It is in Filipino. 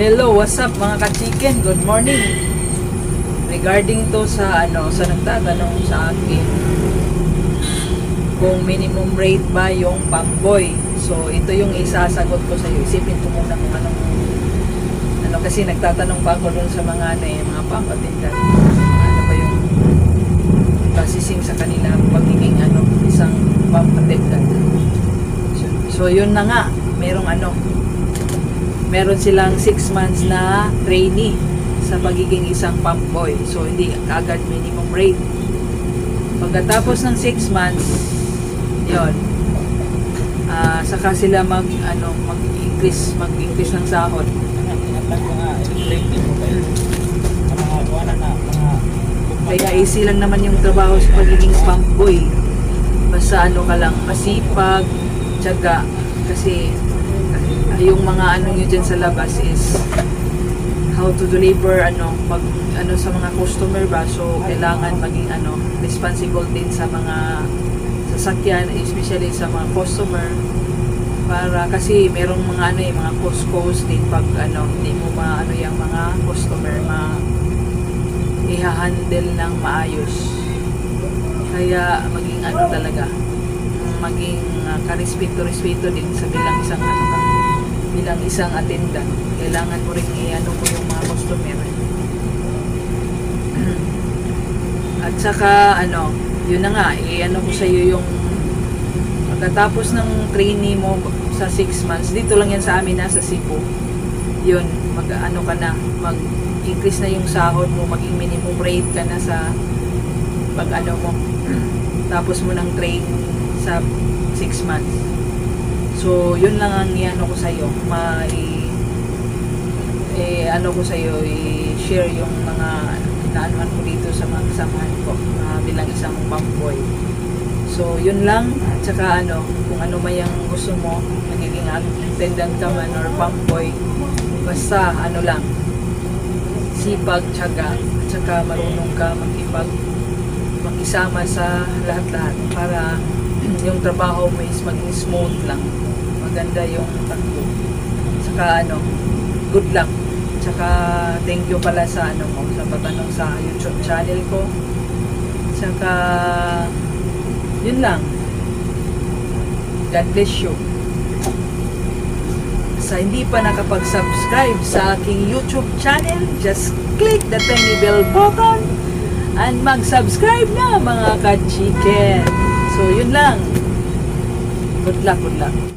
Hello, what's up mga ka-chicken? Good morning. Regarding to sa sa nagtatanong sa akin kung minimum rate ba yung pamboy. So ito yung isasagot ko sa iyo. Isipin ko muna kung ano kasi nagtatanong pa ako dun sa mga mga pampatindan. Ano ba yung processing sa kanila pagiging isang pampatindan. So yun na nga, meron silang 6 months na trainee sa pagiging isang pump boy. So, hindi agad minimum rate. Pagkatapos ng 6 months, yun, saka sila mag-increase ng sahod. Kaya easy lang naman yung trabaho sa pagiging pump boy. Basta ka lang, masipag, tiyaga, kasi yung mga nyo dyan sa labas is how to deliver sa mga customer ba. So kailangan maging responsible din sa mga sasakyan, especially sa mga customer, para kasi merong mga mga cost din pag hindi mo yung mga customer i-handle ng maayos. Kaya maging talaga, maging karespeto din sa bilang isang attendant. Kailangan mo rin mo yung mga customer. At saka yun na nga, ko sa iyo yung pagkatapos ng trainee mo sa 6 months, dito lang yan sa amin sa Cebu. Yun, mag-increase na yung sahod mo, maging minimum rate ka na sa pag mo. Tapos mo ng train sa 6 months. So, yun lang ang ko sa iyo. I-share yung mga naanuhan ko dito sa mga kasamahan ko bilang isang pump boy. So, yun lang. At saka kung man yung gusto mo, magiging attendant ka man or pump boy, basta lang, sipag, tiyaga, at saka marunong ka makisama sa lahat-lahat para yung trabaho mo is maging smooth lang, maganda yung takbo. Saka good luck. Saka thank you pala sa sa patanong sa YouTube channel ko. Saka yun lang. God bless you. Sa hindi pa nakapag-subscribe sa aking YouTube channel, just click the tiny bell button and mag-subscribe na mga ka-chicken. So, yun lang. Good luck, good luck.